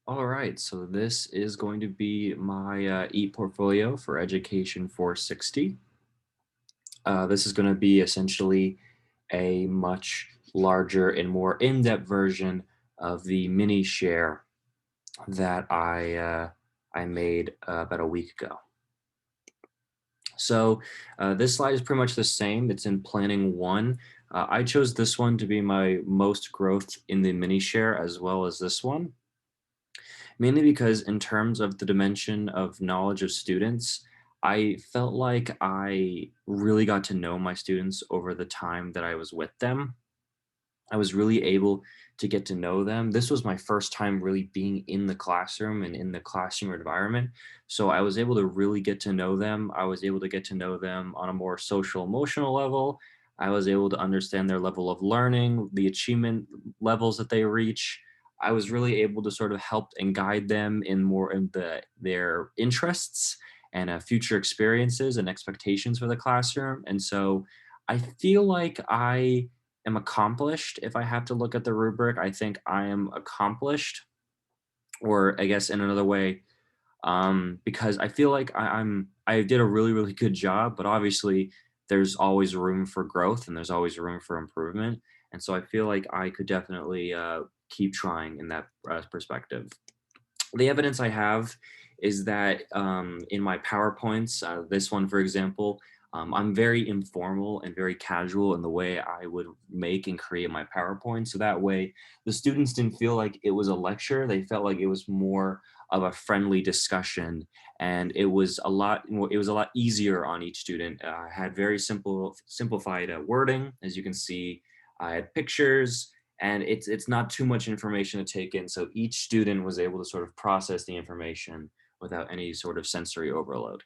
All right, so this is going to be my e-portfolio for Education 460. This is going to be essentially a much larger and more in-depth version of the mini share that I made about a week ago. So this slide is pretty much the same. It's in planning one. I chose this one to be my most growth in the mini share as well as this one. Mainly because in terms of the dimension of knowledge of students, I felt like I really got to know my students over the time that I was with them. I was really able to get to know them. This was my first time really being in the classroom and in the classroom environment. So I was able to really get to know them. I was able to get to know them on a more social emotional level. I was able to understand their level of learning, the achievement levels that they reach. I was really able to sort of help and guide them in more in their interests and future experiences and expectations for the classroom. And so I feel like I am accomplished. If I have to look at the rubric, I think I am accomplished, or I guess in another way, because I feel like I did a really really good job, but obviously there's always room for growth and there's always room for improvement, and so I feel like I could definitely keep trying in that perspective. The evidence I have is that in my PowerPoints, this one, for example, I'm very informal and very casual in the way I would make and create my PowerPoint. So that way, the students didn't feel like it was a lecture. They felt like it was more of a friendly discussion, and it was a lot more. It was a lot easier on each student. I had very simplified wording, as you can see. I had pictures, and it's not too much information to take in, so each student was able to sort of process the information without any sort of sensory overload.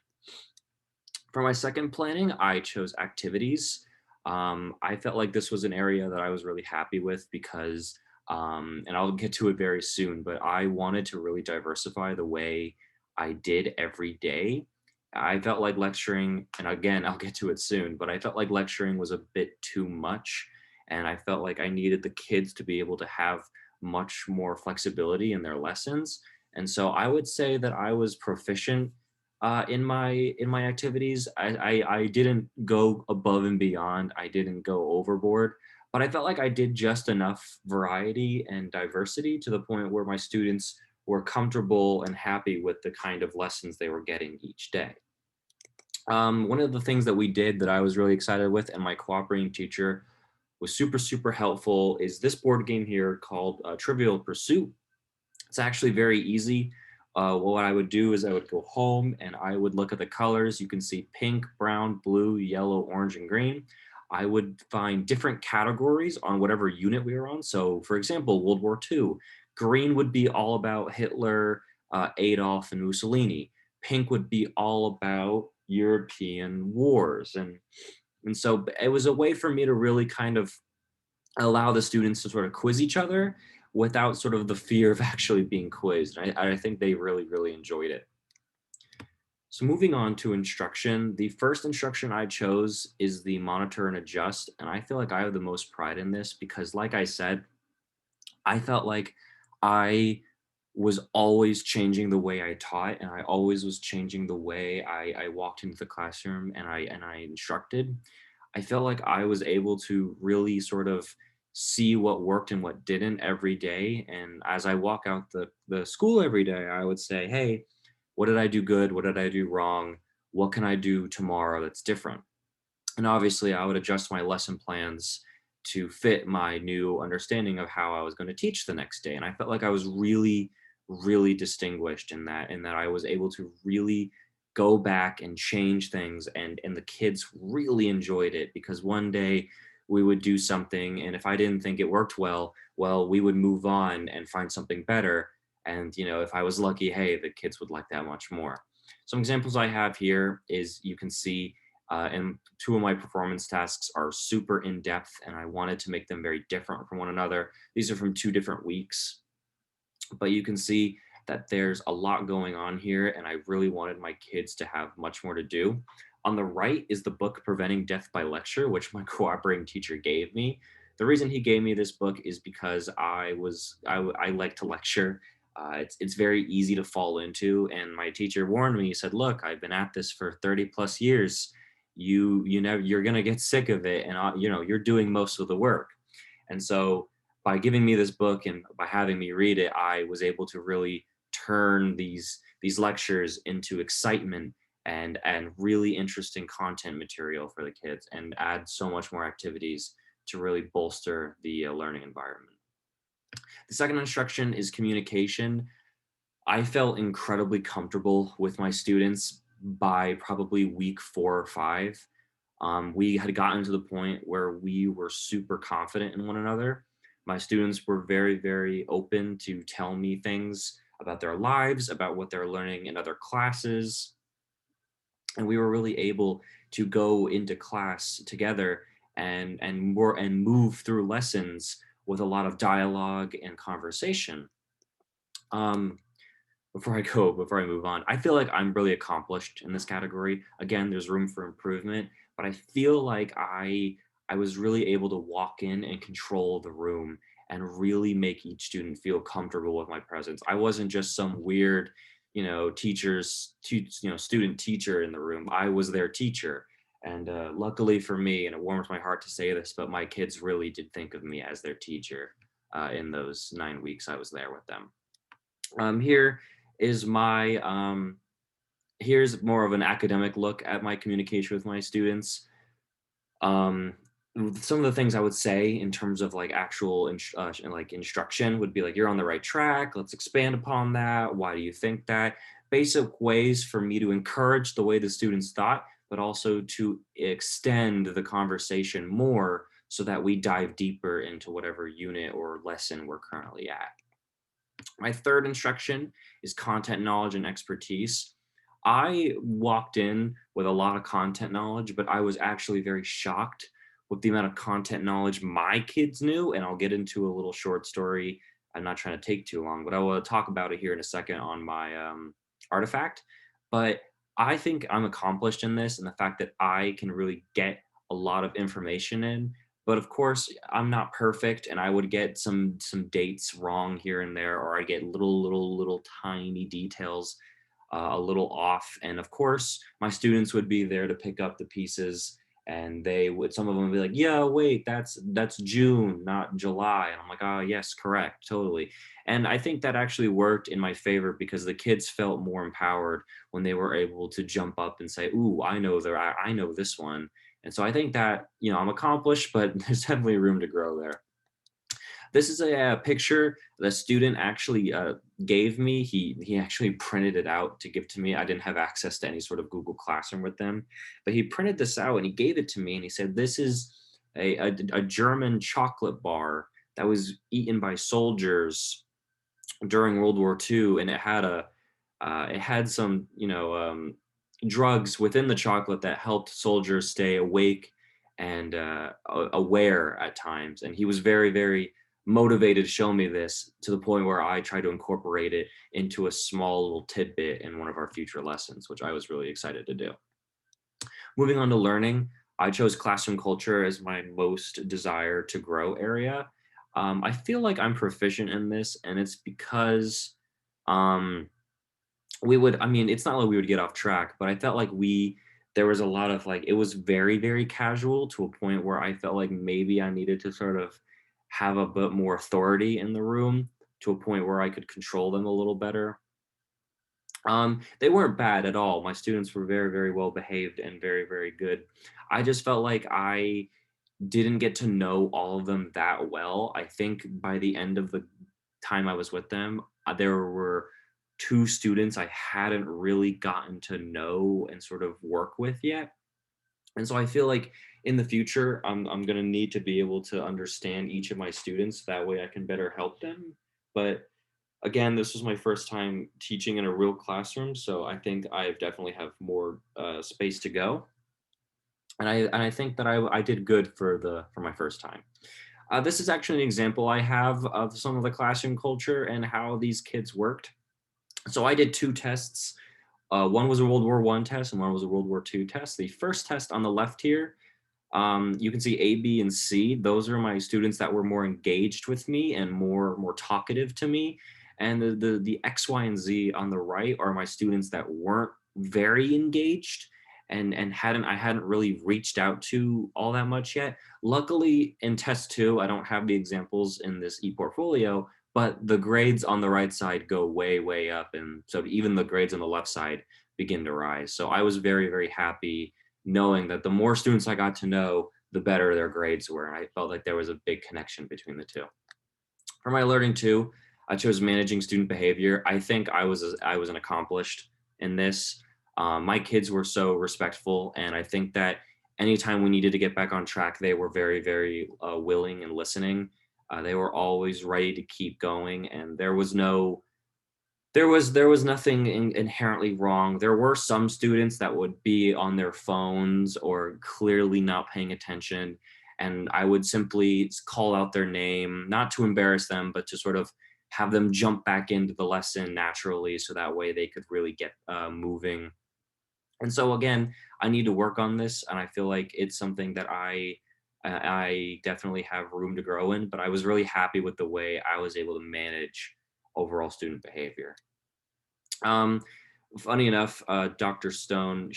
For my second planning, I chose activities. I felt like this was an area that I was really happy with because, and I'll get to it very soon, but I wanted to really diversify the way I did every day. I felt like lecturing, and again, I'll get to it soon, but I felt like lecturing was a bit too much. And I felt like I needed the kids to be able to have much more flexibility in their lessons. And so I would say that I was proficient in my activities. I didn't go above and beyond. I didn't go overboard, but I felt like I did just enough variety and diversity to the point where my students were comfortable and happy with the kind of lessons they were getting each day. One of the things that we did that I was really excited with, and my cooperating teacher was super, super helpful, is this board game here called Trivial Pursuit. It's actually very easy. What I would do is I would go home and I would look at the colors. You can see pink, brown, blue, yellow, orange, and green. I would find different categories on whatever unit we were on. So, for example, World War II, green would be all about Hitler, Adolf, and Mussolini. Pink would be all about European wars, and so it was a way for me to really kind of allow the students to sort of quiz each other without sort of the fear of actually being quizzed. I think they really, really enjoyed it. So moving on to instruction, the first instruction I chose is the monitor and adjust. And I feel like I have the most pride in this because, like I said, I felt like I was always changing the way I taught, and I always was changing the way I walked into the classroom and I instructed. I felt like I was able to really sort of see what worked and what didn't every day. And as I walk out the school every day, I would say, hey, what did I do good? What did I do wrong? What can I do tomorrow that's different? And obviously, I would adjust my lesson plans to fit my new understanding of how I was going to teach the next day. And I felt like I was really, really distinguished in that I was able to really go back and change things, and the kids really enjoyed it because one day we would do something, and if I didn't think it worked well, we would move on and find something better. And if I was lucky, hey, the kids would like that much more. Some examples I have here is you can see, and two of my performance tasks are super in depth, and I wanted to make them very different from one another. These are from 2 different weeks, but you can see that there's a lot going on here, and I really wanted my kids to have much more to do. On the right is the book Preventing Death by Lecture, which my cooperating teacher gave me. The reason he gave me this book is because I like to lecture. It's very easy to fall into. And my teacher warned me. He said, "Look, I've been at this for 30 plus years. You're gonna get sick of it, and you're doing most of the work." And so by giving me this book and by having me read it, I was able to really turn these lectures into excitement and really interesting content material for the kids, and add so much more activities to really bolster the learning environment. The second instruction is communication. I felt incredibly comfortable with my students by probably week 4 or 5. We had gotten to the point where we were super confident in one another. My students were very, very open to tell me things about their lives, about what they're learning in other classes. And we were really able to go into class together and move through lessons with a lot of dialogue and conversation. Um, before I move on, I feel like I'm really accomplished in this category. Again, there's room for improvement, but I feel like I was really able to walk in and control the room and really make each student feel comfortable with my presence. I wasn't just some weird, student teacher in the room. I was their teacher. And luckily for me, and it warms my heart to say this, but my kids really did think of me as their teacher in those 9 weeks I was there with them. Here is my here's more of an academic look at my communication with my students. Um, some of the things I would say in terms of like actual like instruction would be like, "You're on the right track. Let's expand upon that. Why do you think that?" Basic ways for me to encourage the way the students thought, but also to extend the conversation more so that we dive deeper into whatever unit or lesson we're currently at. My third instruction is content knowledge and expertise. I walked in with a lot of content knowledge, but I was actually very shocked with the amount of content knowledge my kids knew. And I'll get into a little short story. I'm not trying to take too long, but I will talk about it here in a second on my artifact. But I think I'm accomplished in this, and the fact that I can really get a lot of information in. But of course, I'm not perfect, and I would get some dates wrong here and there, or I get little tiny details a little off. And of course, my students would be there to pick up the pieces, and they would some of them would be like, "Yeah, wait, that's June, not July." And I'm like, "Oh, yes, correct, totally." And I think that actually worked in my favor because the kids felt more empowered when they were able to jump up and say, "Ooh, I know this one." And so I think that, I'm accomplished, but there's definitely room to grow there. This is a picture the student actually gave me. He actually printed it out to give to me. I didn't have access to any sort of Google Classroom with them, but he printed this out and he gave it to me. And he said, "This is a German chocolate bar that was eaten by soldiers during World War II, and it had some, drugs within the chocolate that helped soldiers stay awake and aware at times." And he was very, very motivated to show me this, to the point where I tried to incorporate it into a small little tidbit in one of our future lessons, which I was really excited to do. Moving on to learning, I chose classroom culture as my most desire to grow area. I feel like I'm proficient in this, and it's because um, I mean, it's not like we would get off track, but I felt like there was a lot of like, it was very, very casual to a point where I felt like maybe I needed to sort of have a bit more authority in the room, to a point where I could control them a little better. They weren't bad at all. My students were very, very well behaved and very, very good. I just felt like I didn't get to know all of them that well. I think by the end of the time I was with them, there were two students I hadn't really gotten to know and sort of work with yet. And so I feel like in the future, I'm going to need to be able to understand each of my students. That way I can better help them. But again, this was my first time teaching in a real classroom, so I think I definitely have more space to go. And I think that I did good for my first time. This is actually an example I have of some of the classroom culture and how these kids worked. So I did two tests. One was a World War One test, and one was a World War Two test. The first test on the left here, you can see A, B, and C. Those are my students that were more engaged with me and more talkative to me. And the X, Y, and Z on the right are my students that weren't very engaged and hadn't really reached out to all that much yet. Luckily, in test two, I don't have the examples in this e-portfolio, but the grades on the right side go way, way up. And so even the grades on the left side begin to rise. So I was very, very happy knowing that the more students I got to know, the better their grades were. And I felt like there was a big connection between the two. For my learning two, I chose managing student behavior. I think I was an accomplished in this. My kids were so respectful, and I think that anytime we needed to get back on track, they were very, very willing and listening. They were always ready to keep going, and there was nothing inherently wrong. There were some students that would be on their phones or clearly not paying attention, and I would simply call out their name, not to embarrass them, but to sort of have them jump back into the lesson naturally, so that way they could really get moving. And so again, I need to work on this, and I feel like it's something that I definitely have room to grow in. But I was really happy with the way I was able to manage overall student behavior. Um, Funny enough, Dr. Stone,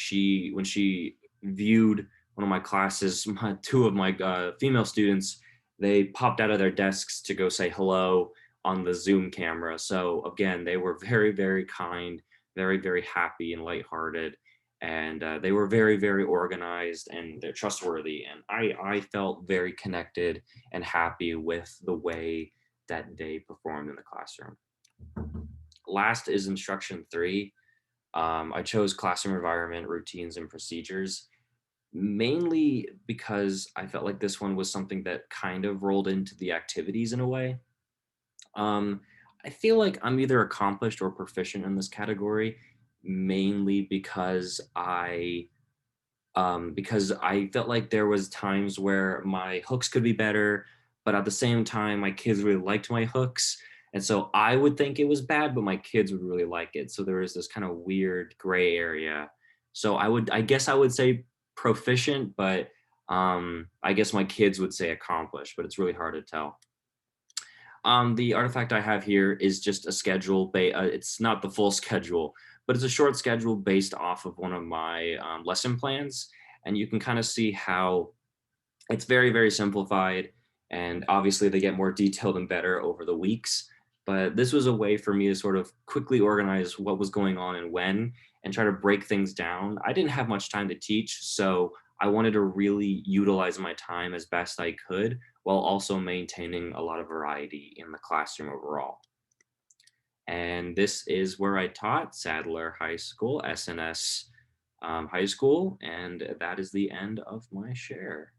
when she viewed one of my classes, two of my female students, they popped out of their desks to go say hello on the Zoom camera. So again, they were very, very kind, very, very happy and lighthearted, and they were very, very organized and they're trustworthy. And I felt very connected and happy with the way that they performed in the classroom. Last is instruction three. I chose classroom environment, routines, and procedures mainly because I felt like this one was something that kind of rolled into the activities in a way. Um, I feel like I'm either accomplished or proficient in this category, mainly because I felt like there was times where my hooks could be better, but at the same time, my kids really liked my hooks. And so I would think it was bad, but my kids would really like it. So there was this kind of weird gray area. So I guess I would say proficient, but I guess my kids would say accomplished, but it's really hard to tell. The artifact I have here is just a schedule. It's not the full schedule, but it's a short schedule based off of one of my lesson plans. And you can kind of see how it's very, very simplified. And obviously, they get more detailed and better over the weeks. But this was a way for me to sort of quickly organize what was going on and when and try to break things down. I didn't have much time to teach, so I wanted to really utilize my time as best I could while also maintaining a lot of variety in the classroom overall. And this is where I taught Sadler High School, SNS High School, and that is the end of my share.